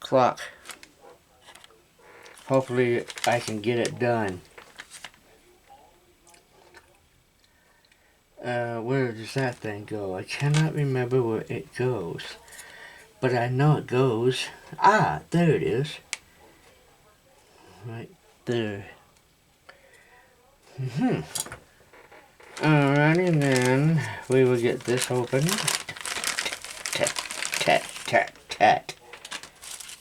o'clock. Hopefully I can get it done. Where does that thing go? I cannot remember where it goes. But I know it goes. Ah, there it is. Right there. Alrighty then, we will get this open. Tat, tat, tat, tat.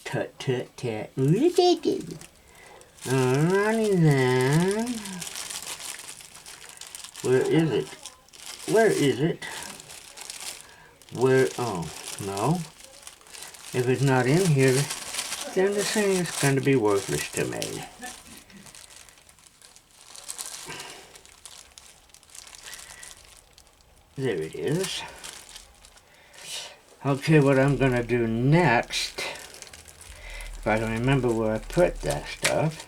Tut, tut, tat. Alrighty then. Where is it? Where is it? Where, oh, no. If it's not in here, then the thing is going to be worthless to me. There it is. Okay, what I'm going to do next, if I can remember where I put that stuff.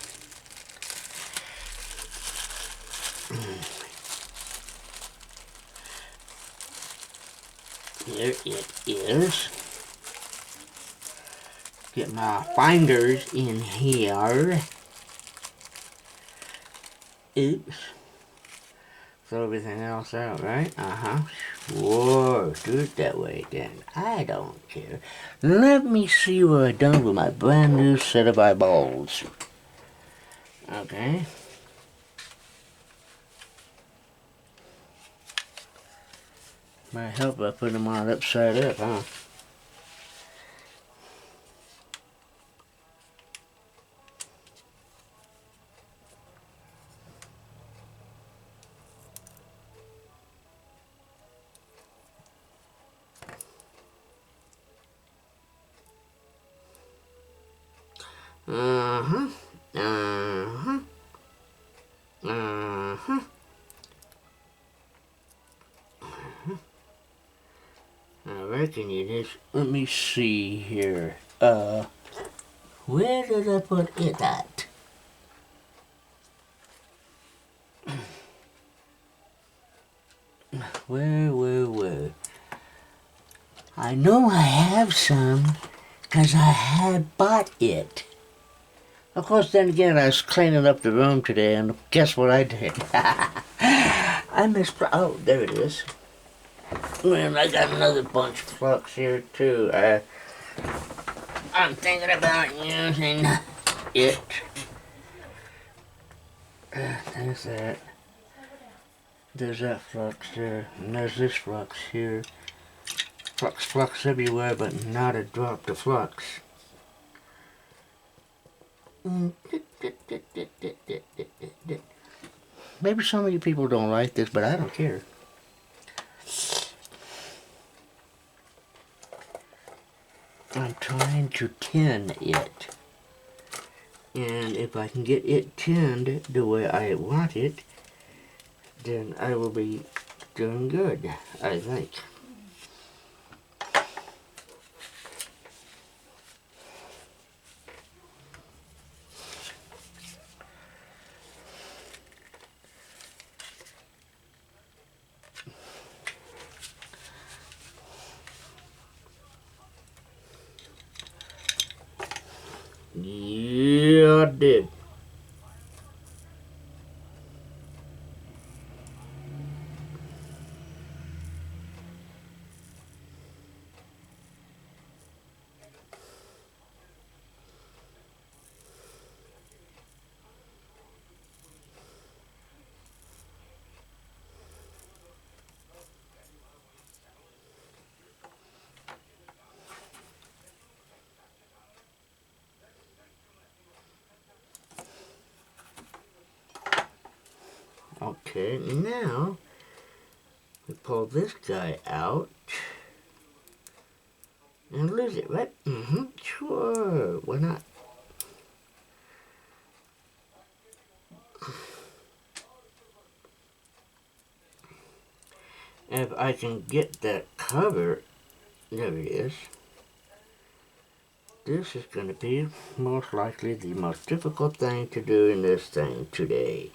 Here it is. Get my finders in here. Oops. Throw everything else out, right? Whoa, do it that way then. I don't care. Let me see what I've done with my brand new set of eyeballs. Okay. Might help if I put them on upside up, huh? I reckon it is. Let me see here. Where did I put it at? Where? I know I have some, 'cause I had bought it. Of course, then again, I was cleaning up the room today, and guess what I did? I mispronounced. Oh, there it is. Man, I got another bunch of flux here, too. I'm thinking about using it. There's that. There's that flux there, and there's this flux here. Flux everywhere, but not a drop of flux. Maybe some of you people don't like this, but I don't care. I'm trying to tin it. And if I can get it tinned the way I want it, then I will be doing good, I think. Yeah, I did. Okay, now we pull this guy out and lose it, right? Sure, why not? If I can get that cover, there it is. This is going to be most likely the most difficult thing to do in this thing today.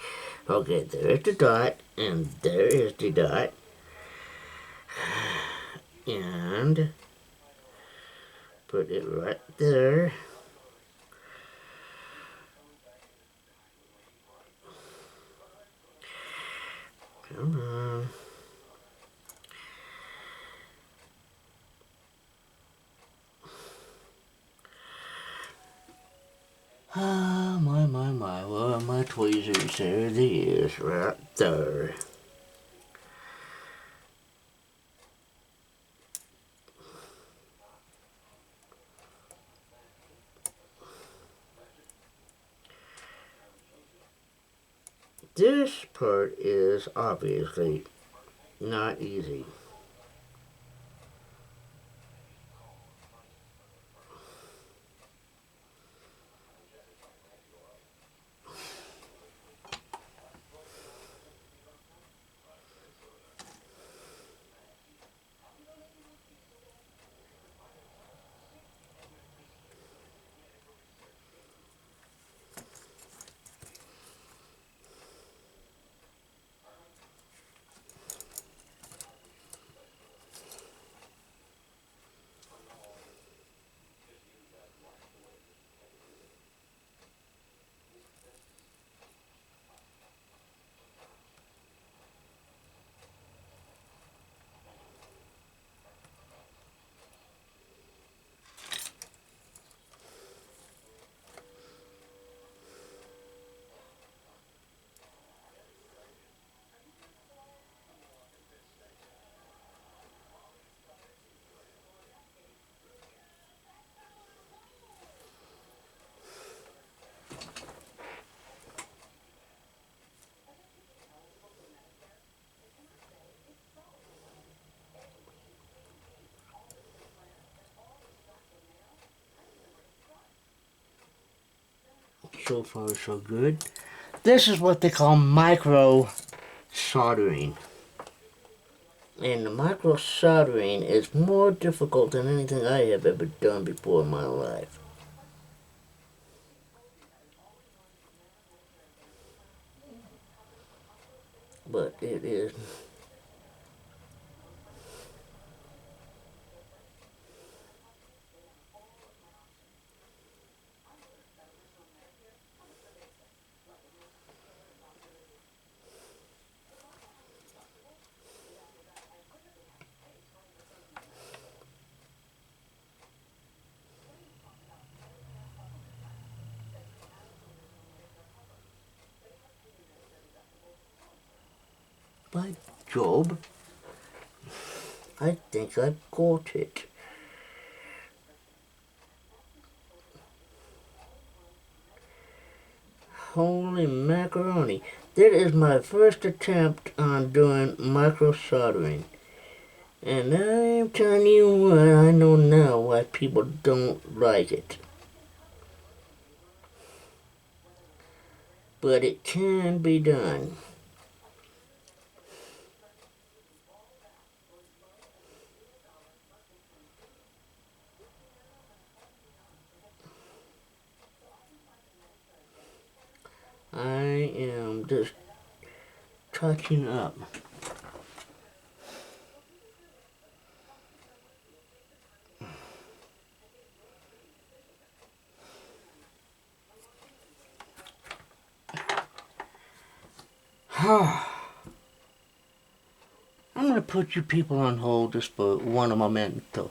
Okay, there's the dot, and there is the dot. And put it right there. Come on. Ah, my. Well, my tweezers, there it is, right there. This part is obviously not easy. So far, so good. This is what they call micro soldering. And the micro soldering is more difficult than anything I have ever done before in my life. But it is. By Job, I think I got it. Holy macaroni. That is my first attempt on doing micro soldering. And I'm telling you what, I know now why people don't like it. But it can be done. I am just touching up. I'm going to put you people on hold just for one momento.